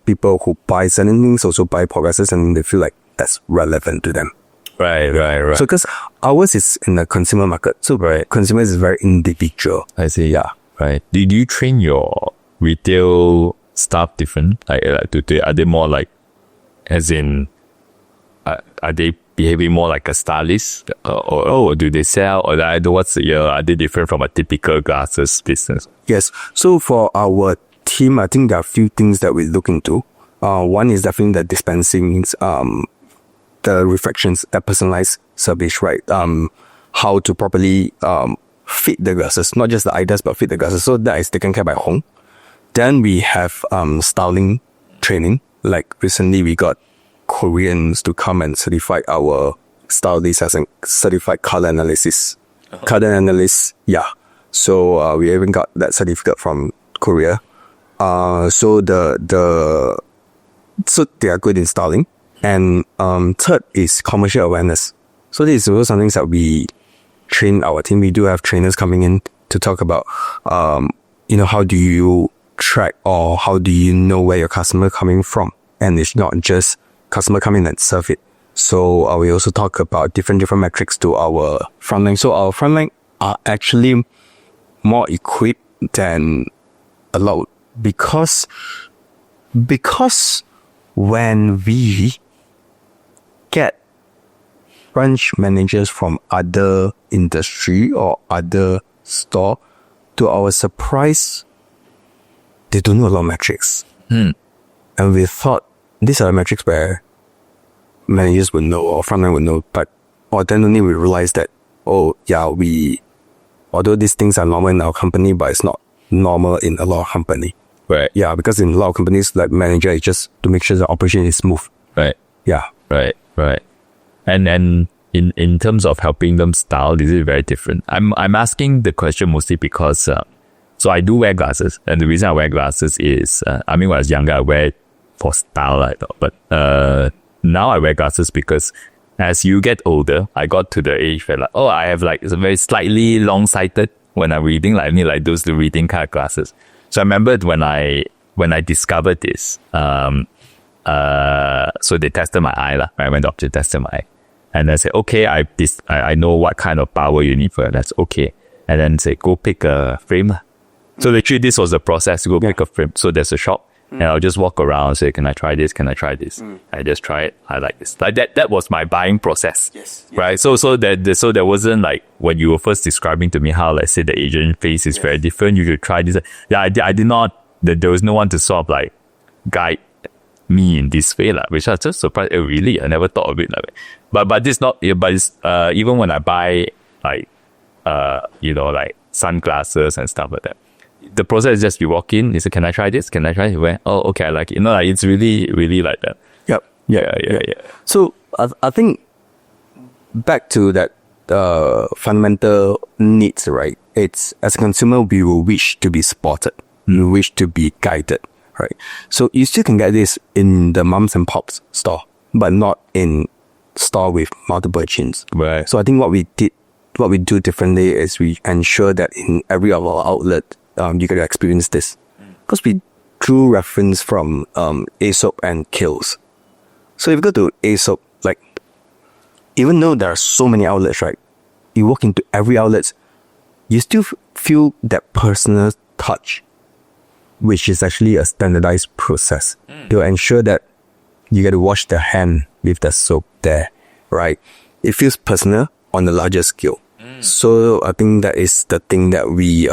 people who buy certain things also buy Pott Glasses, and they feel like that's relevant to them. Right. So because ours is in the consumer market, so consumers is very individual. I see. Yeah. Right. Did you train your retail staff different? Are they more like, as in, are they behaving more like a stylist, or do they sell, or are they different from a typical glasses business? Yes. So for our team, I think there are a few things that we look into. One is definitely the dispensing, the refractions, that personalized service, right? How to properly fit the glasses, not just the eye test, but fit the glasses. So that is taken care by Hong. Then we have styling training. Like recently we got Koreans to come and certify our stylists as a certified color analysis. Color analyst, yeah. So we even got that certificate from Korea. So so they are good in styling. And third is commercial awareness. So this is also something that we train our team. We do have trainers coming in to talk about, how do you track, or how do you know where your customer coming from? And it's not just customer come in and serve it. So we also talk about different metrics to our frontline. So our frontline are actually more equipped than a lot, because when we get branch managers from other industry or other store, to our surprise, they don't know a lot of metrics. And we thought these are the metrics where managers would know or frontline would know, but then only we realized that, although these things are normal in our company, but it's not normal in a lot of company. Right. Yeah, because in a lot of companies, like manager is just to make sure the operation is smooth. Right. Yeah. Right. And in terms of helping them style, is it very different? I'm asking the question mostly because so I do wear glasses, and the reason I wear glasses is when I was younger I wear it for style, I thought, but now I wear glasses because as you get older, I got to the age where I have it's a very slightly long-sighted when I'm reading, I need those reading kind of glasses. So I remembered when I discovered this, so they tested my eye, right? When the doctor tested my eye, and I said, okay, I know what kind of power you need for it. That's okay. And then say, go pick a frame. So literally this was the process, go pick a frame. So there's a shop, And I'll just walk around and say, can I try this? Can I try this? I just try it. I like this. Like that was my buying process. Yes. Right. So there wasn't like when you were first describing to me how, let's say, the Asian face is very different. You should try this. Yeah, I did not, there was no one to sort of like guide me in this way, which I was just surprised. Really, I never thought of it like that. But this not, but it's, even when I buy like, like sunglasses and stuff like that, the process is just you walk in, you say, can I try this? Can I try it? Where? Oh, okay, I like it. Like it's really, really like that. Yep. Yeah. So I think back to that fundamental needs, right? It's as a consumer, we will wish to be spotted. We wish to be guided, right? So you still can get this in the mums and pops store, but not in store with multiple chains. Right. So I think what we do differently is we ensure that in every of our outlet, you get to experience this. Because we drew reference from Aesop and Kills. So if you go to Aesop, like, even though there are so many outlets, right? You walk into every outlet, you still feel that personal touch, which is actually a standardized process. To ensure that you get to wash the hand with the soap there, right? It feels personal on a larger scale. So I think that is the thing that we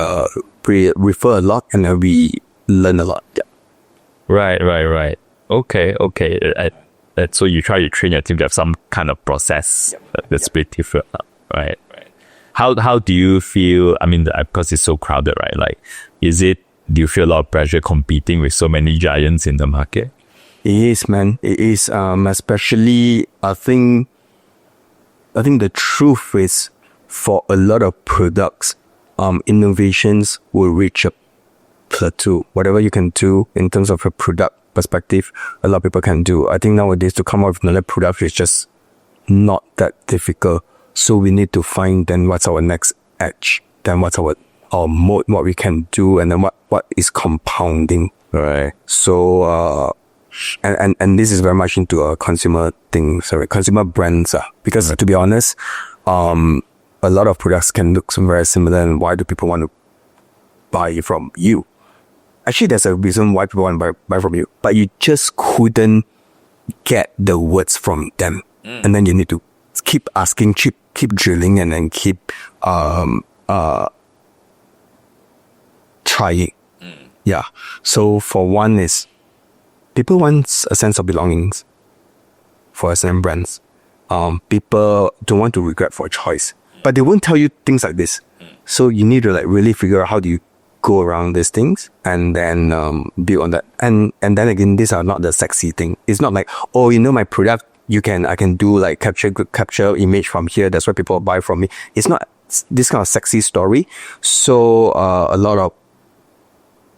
refer a lot and we learn a lot. Yeah. Right. Okay. So you try to train your team to have some kind of process that's pretty different, right? How do you feel? I mean, because it's so crowded, right? Like, do you feel a lot of pressure competing with so many giants in the market? It is, man. It is. Especially, I think the truth is, for a lot of products, innovations will reach a plateau. Whatever you can do in terms of a product perspective, a lot of people can do. I think nowadays to come up with another product is just not that difficult. So we need to find then what's our next edge, then what's our mode, what we can do, and then what is compounding. Right. So, and this is very much into a consumer thing, consumer brands. Because to be honest, a lot of products can look very similar, and why do people want to buy from you? Actually, there's a reason why people want to buy from you, but you just couldn't get the words from them. And then you need to keep asking, keep drilling, and then keep trying. Yeah. So for one is, people want a sense of belongings for SM brands. People don't want to regret for a choice. But they won't tell you things like this. So you need to like really figure out how do you go around these things and then build on that. And then again, these are not the sexy thing. It's not like, oh, my product, I can do like capture image from here. That's why people buy from me. It's not this kind of sexy story. So a lot of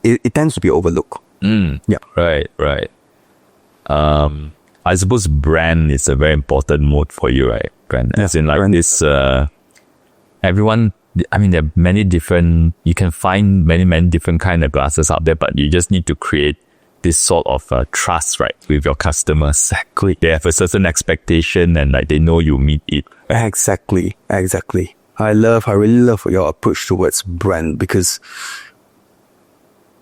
it tends to be overlooked. Yeah. Right. I suppose brand is a very important mode for you, right? Brand. As in like brand. This everyone, I mean, there are many different, you can find many different kind of glasses out there, but you just need to create this sort of trust, right, with your customers. Exactly. They have a certain expectation and like they know you meet it. Exactly. I really love your approach towards brand, because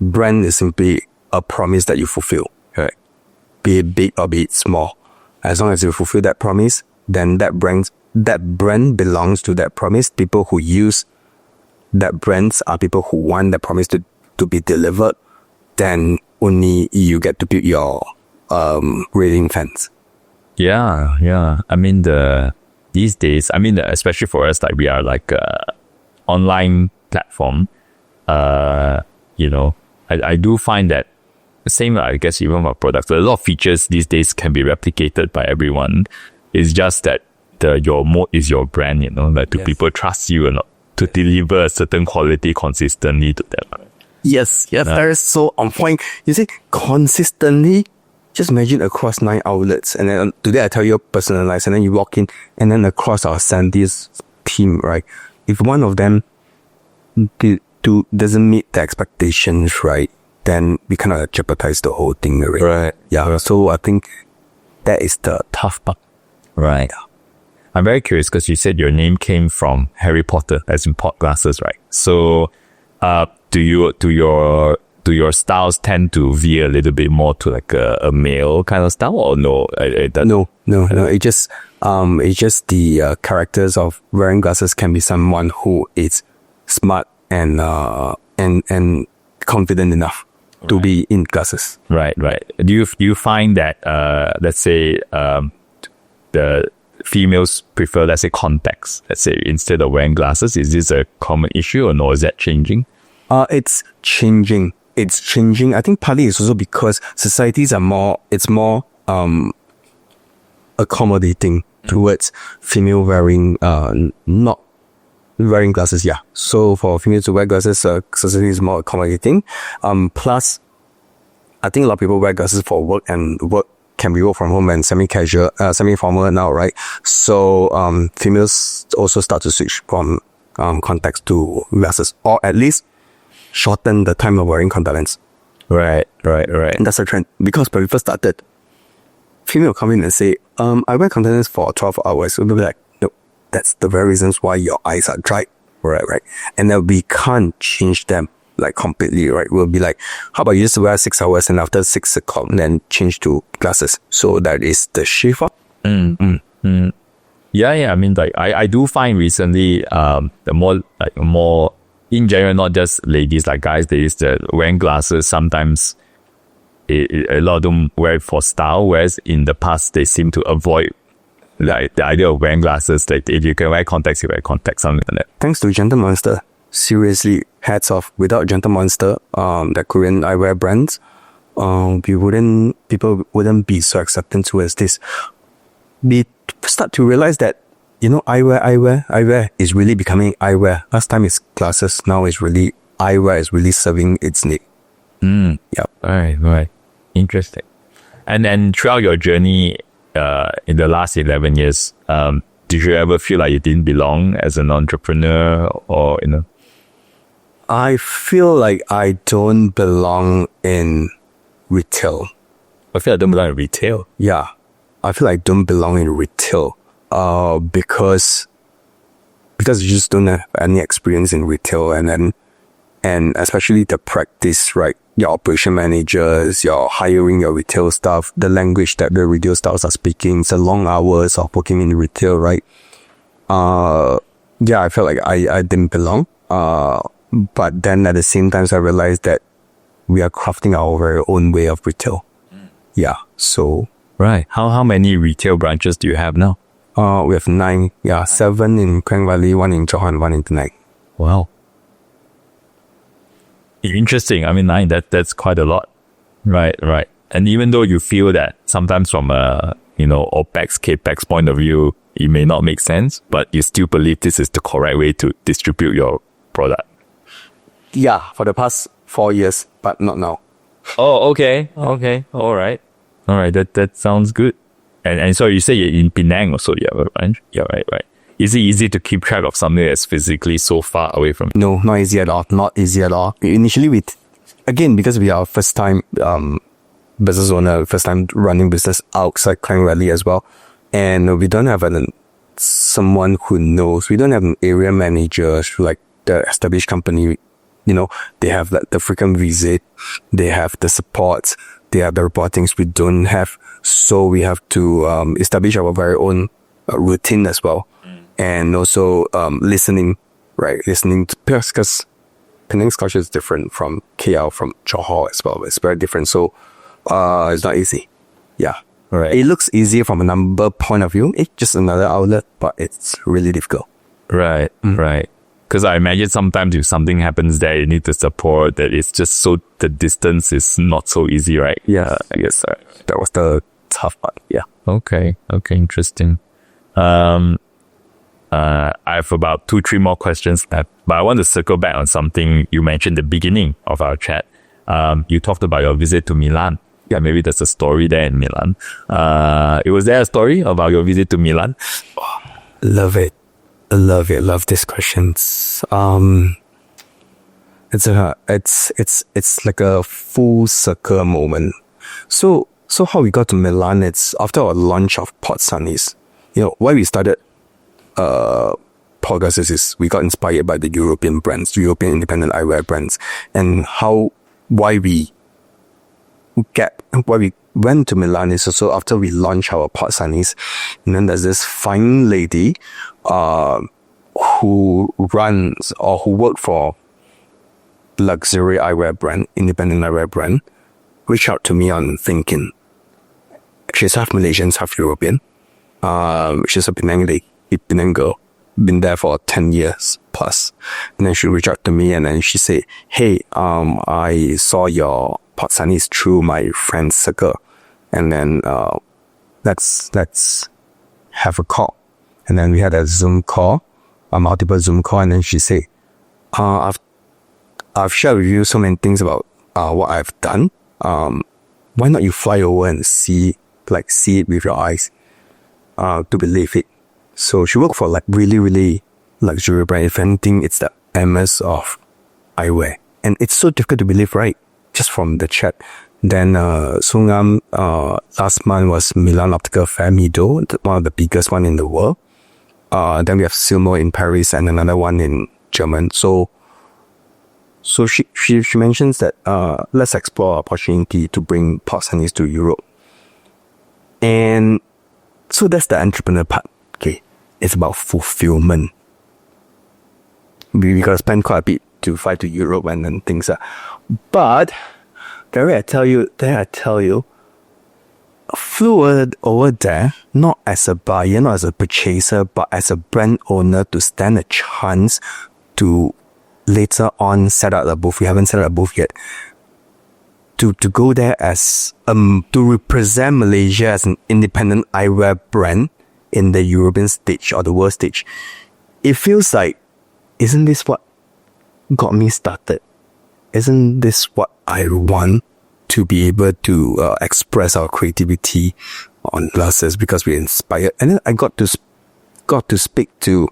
brand is simply a promise that you fulfill, right? Be it big or be it small. As long as you fulfill that promise, then that brand belongs to that promise. People who use that brands are people who want that promise to be delivered. Then only you get to build your raving fans. Yeah. I mean, these days, I mean, especially for us, like we are like a online platform. I do find that same, I guess, even for products, a lot of features these days can be replicated by everyone. It's just that your mode is your brand, like do people trust you or not to deliver a certain quality consistently to them. Yes, that is so on point. You see, consistently, just imagine across 9 outlets, and then today I tell you personalized, and then you walk in, and then across our Sandy's team, right? If one of them doesn't meet the expectations, right, then we kind of jeopardize the whole thing, right? Yeah. So I think that is the tough part. Right. Yeah. I'm very curious because you said your name came from Harry Potter, as in Pott Glasses, right? So, do your do your styles tend to veer a little bit more to like a male kind of style, or no? No. It's just the characters of wearing glasses can be someone who is smart and confident enough to be in glasses. Right. Do you find that let's say the females prefer, let's say, contacts, let's say, instead of wearing glasses? Is this a common issue, or no? Is that changing? It's changing. I think partly it's also because societies are more accommodating towards female wearing not wearing glasses. Yeah. So for females to wear glasses, society is more accommodating. Plus, I think a lot of people wear glasses for work, and work can be work from home and semi-casual, semi-formal now, right? So females also start to switch from contacts to glasses, or at least shorten the time of wearing contact lens. Right. And that's a trend. Because when we first started, female come in and say, I wear contact lens for 12 hours. We'll be like, no, that's the very reasons why your eyes are dry. Right. And then we can't change them like completely, right? We'll be like, how about you just wear 6 hours, and after 6 o'clock, then change to glasses. So that is the shift up. Yeah. I mean, like, I do find recently, the more in general, not just ladies, like guys, they used to wearing glasses. Sometimes a lot of them wear it for style, whereas in the past they seem to avoid like the idea of wearing glasses. Like, if you can wear contacts, you wear contacts, something like that. Thanks to Gentle Monster, seriously, hats off. Without Gentle Monster, the Korean eyewear brands, people wouldn't be so accepting towards this. We start to realize that, eyewear is really becoming eyewear. Last time it's glasses, now it's really eyewear is really serving its need. Yep. Right. Interesting. And throughout your journey, in the last 11 years, did you ever feel like you didn't belong as an entrepreneur, or, I feel like I don't belong in retail. I feel like I don't belong in retail. Yeah. I feel like I don't belong in retail. Because you just don't have any experience in retail, and especially the practice, right? Your operation managers, you're hiring your retail staff, the language that the retail staffs are speaking, it's the long hours of working in retail, right? I felt like I didn't belong. But then at the same time, I realized that we are crafting our very own way of retail. Yeah. So. Right. How many retail branches do you have now? We have 9. Yeah. 7 in Klang Valley, 1 in Johor, and 1 in Penang. Wow. Interesting. I mean, 9, that's quite a lot. Right. And even though you feel that sometimes from a, OPEX, CAPEX point of view, it may not make sense, but you still believe this is the correct way to distribute your product. Yeah, for the past 4 years, but not now. Oh, okay. All right. That sounds good. And so you say you're in Penang also, you have a branch? Yeah, right. Is it easy to keep track of something that's physically so far away from you? No, not easy at all. Not easy at all. Initially, because we are first time business owner, first time running business outside Klang Valley as well, and we don't have someone who knows. We don't have an area manager like the established company. They have the frequent visit, they have the support, they have the reportings we don't have. So we have to establish our very own routine as well. And also listening, right? Listening to, because Penang's culture is different from KL, from Johor as well. It's very different. So it's not easy. Yeah. Right. It looks easier from a number point of view. It's just another outlet, but it's really difficult. Right. Because I imagine sometimes if something happens there, you need the support, that it's just so the distance is not so easy, right? Yeah, I guess that was the tough part. Yeah. Okay, interesting. I have about 2-3 more questions left, but I want to circle back on something you mentioned at the beginning of our chat. You talked about your visit to Milan. Yeah, maybe there's a story there in Milan. Was there a story about your visit to Milan? Oh, love it. Love these questions. It's like a full circle moment. So how we got to Milan, it's after our launch of Pott Sunnies. Why we started Pott Glasses is we got inspired by the European brands, European independent eyewear brands, and how why we went to Milan is also after we launched our Pott Sunnies, and then there's this fine lady who runs or who worked for luxury eyewear brand, independent eyewear brand, reached out to me on thinking. She's half Malaysian, half European. She's a Penang girl, been there for 10 years plus. And then she reached out to me and then she said, hey, I saw your Pott Sunnies through my friend's circle. And then let's have a call. And then we had a Zoom call, a multiple Zoom call, and then she said, I've shared with you so many things about what I've done. Why not you fly over and see it with your eyes to believe it. So she worked for like really, really luxury brand. If anything, it's the MS of eyewear. And it's so difficult to believe, right? Just from the chat. Then Sungam last month was Milan Optical Fair Mido, one of the biggest one in the world. Then we have Silmo in Paris and another one in German. So she mentions that let's explore opportunity to bring Pott Sunnies to Europe. And so that's the entrepreneur part. Okay, it's about fulfillment. We gotta spend quite a bit to fly to Europe and then things are. But there I tell you, I flew over there not as a buyer, not as a purchaser, but as a brand owner to stand a chance to later on set up a booth. We haven't set up a booth yet. To go there as to represent Malaysia as an independent eyewear brand in the European stage or the world stage. It feels like, isn't this what got me started? Isn't this what I want to be able to express our creativity on glasses because we're inspired? And then I got to speak to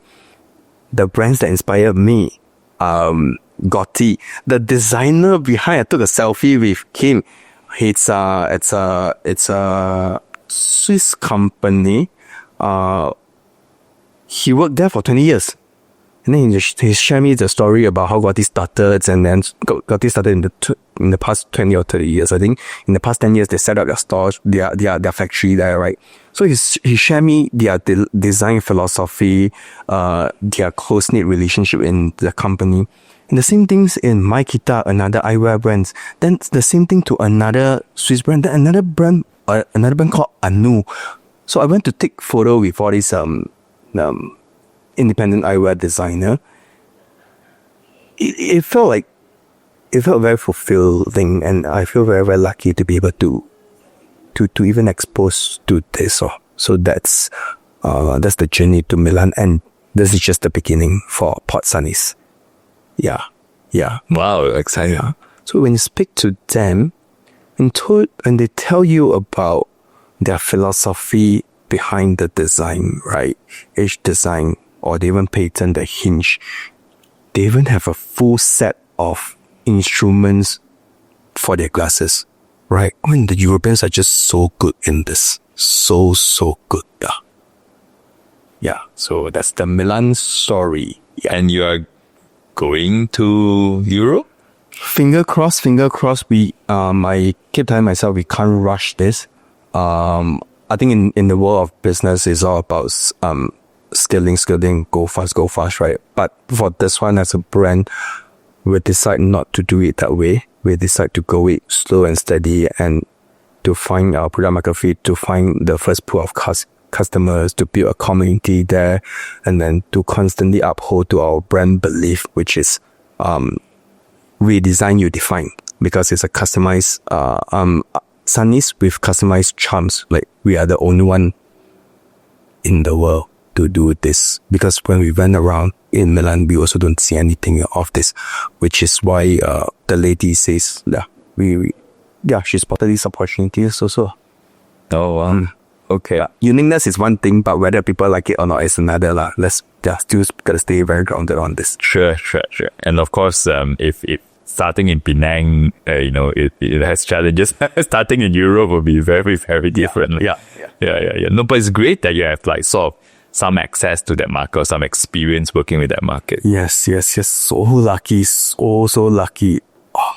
the brands that inspired me. Gotti, the designer behind, I took a selfie with him. It's a Swiss company. He worked there for 20 years. And then he shared me the story about how Gotti started, and then Gotti started in the past 20 or 30 years. I think in the past 10 years, they set up their stores, their factory there, right? So he shared me their design philosophy, their close-knit relationship in the company. And the same things in Maikita, another eyewear brands. Then the same thing to another Swiss brand, then another brand called Anu. So I went to take photo with all these independent eyewear designer. It felt very fulfilling, and I feel very, very lucky to be able to even expose to this. So that's the journey to Milan, and this is just the beginning for Pott Sunnies. Yeah. Wow, exciting. Yeah. So when you speak to them and they tell you about their philosophy behind the design, right? Each design, or they even patent the hinge. They even have a full set of instruments for their glasses, right? I mean, the Europeans are just so good in this. So good. Yeah. So that's the Milan story. Yeah. And you are going to Europe? Finger crossed. I keep telling myself we can't rush this. I think in the world of business, it's all about scaling, go fast, right? But for this one, as a brand, we decide not to do it that way. We decide to go it slow and steady, and to find our product market fit, to find the first pool of customers, to build a community there, and then to constantly uphold to our brand belief, which is we design, you define, because it's a customized Sunnies with customized charms. Like, we are the only one in the world to do this, because when we went around in Milan, we also don't see anything of this, which is why the lady says, she spotted these opportunities also. Oh, wow. Okay. Uniqueness is one thing, but whether people like it or not is another. Let's still gotta stay very grounded on this. Sure. And of course, if starting in Penang, it has challenges. Starting in Europe will be very, very different. Yeah. No, but it's great that you have sort of some access to that market, or some experience working with that market. Yes. So lucky. So lucky. Oh,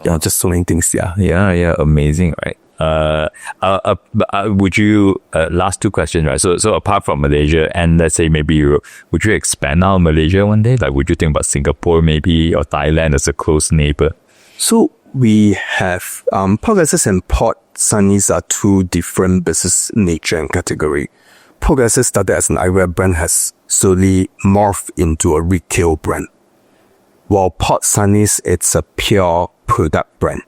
just so many things. Yeah. Yeah, amazing, right? Would you last two questions, right? So apart from Malaysia and let's say maybe Europe, would you expand out Malaysia one day? Like, would you think about Singapore maybe or Thailand as a close neighbor? So we have Pott Glasses and Pott Sunnies are two different business nature and category. Pott Glasses started as an eyewear brand, has slowly morphed into a retail brand, while Pott Sunnies, it's a pure product brand.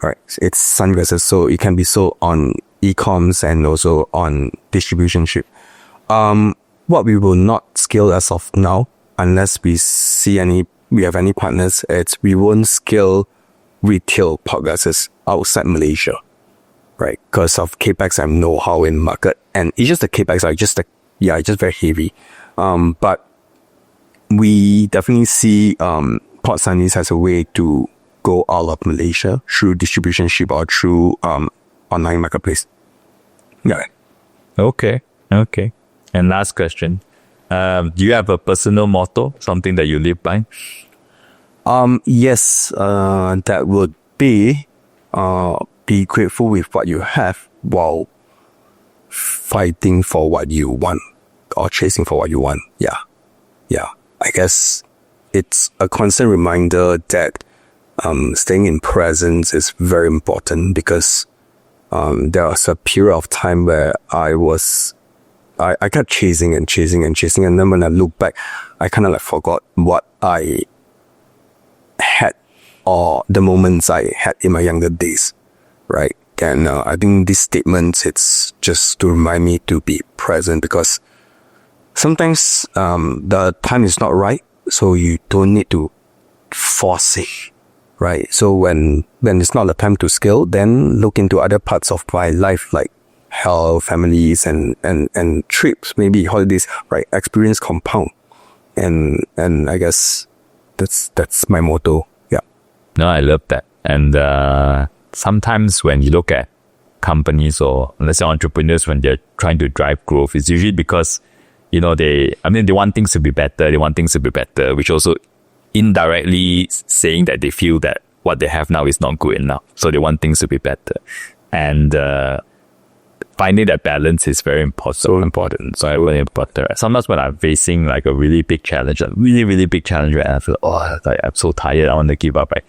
Right, it's sunglasses, so it can be sold on e-coms and also on distribution ship. What we will not scale as of now, unless we have any partners, we won't scale retail Pott Glasses outside Malaysia, right? Because of capex and know-how in market, and it's just the capex are just very heavy. But we definitely see Pott Sunnies as a way to go out of Malaysia through distribution ship or through online marketplace. Yeah. Okay. And last question. Do you have a personal motto, something that you live by? Yes, that would be grateful with what you have while fighting for what you want or chasing for what you want. Yeah. I guess it's a constant reminder that staying in presence is very important, because there was a period of time where I kept chasing, and then when I look back, I kind of forgot what I had or the moments I had in my younger days, right? And I think this statement, it's just to remind me to be present, because sometimes the time is not right, so you don't need to force it. Right. So when it's not the time to scale, then look into other parts of my life, like health, families, and trips, maybe holidays, right? Experience compound. And I guess that's my motto. Yeah. No, I love that. And sometimes when you look at companies or let's say entrepreneurs, when they're trying to drive growth, it's usually because, they want things to be better, which also indirectly saying that they feel that what they have now is not good enough. So they want things to be better. And finding that balance is very important. So important. So really important. Sometimes when I'm facing like a really big challenge, right, and I feel, like I'm so tired, I want to give up, right?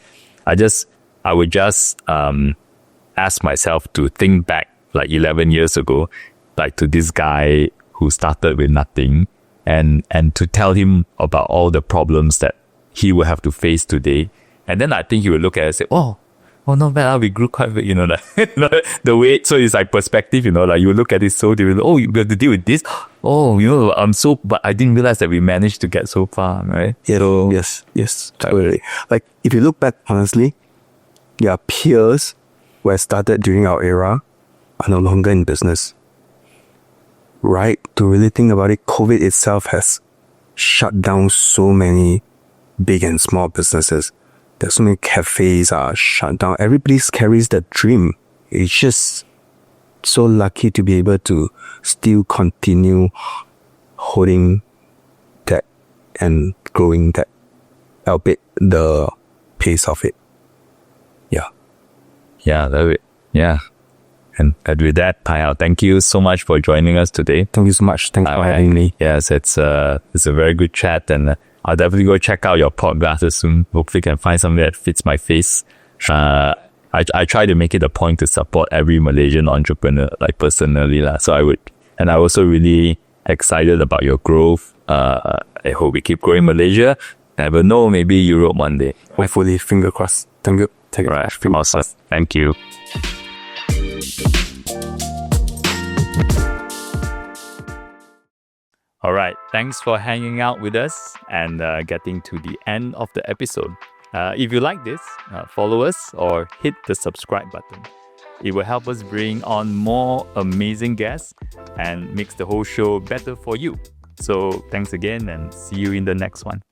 I would just ask myself to think back like 11 years ago, like to this guy who started with nothing, and to tell him about all the problems that he will have to face today. And then I think he will look at it and say, oh, not bad. We grew quite big, the way. So it's like perspective, like you look at it so different. Oh, you have to deal with this. Oh, but I didn't realize that we managed to get so far, right? Yes, totally. Like if you look back, honestly, your peers who had started during our era are no longer in business. Right? To really think about it, COVID itself has shut down so many big and small businesses. There's so many cafes are shut down. Everybody carries that dream. It's just so lucky to be able to still continue holding that and growing that, albeit the pace of it. Yeah, love it. Yeah. And with that, Tai Hau, thank you so much for joining us today. Thank you so much. Thanks for having me. Yes, it's a very good chat, and I'll definitely go check out your Pott Glasses soon. Hopefully can find something that fits my face. I try to make it a point to support every Malaysian entrepreneur, like personally. So I would, and I'm also really excited about your growth. I hope we keep growing Malaysia. Never know, maybe Europe one day. Hopefully, finger crossed. Thank you. Take it. Right. Awesome. Thank you. All right. Thanks for hanging out with us and getting to the end of the episode. If you like this, follow us or hit the subscribe button. It will help us bring on more amazing guests and makes the whole show better for you. So thanks again and see you in the next one.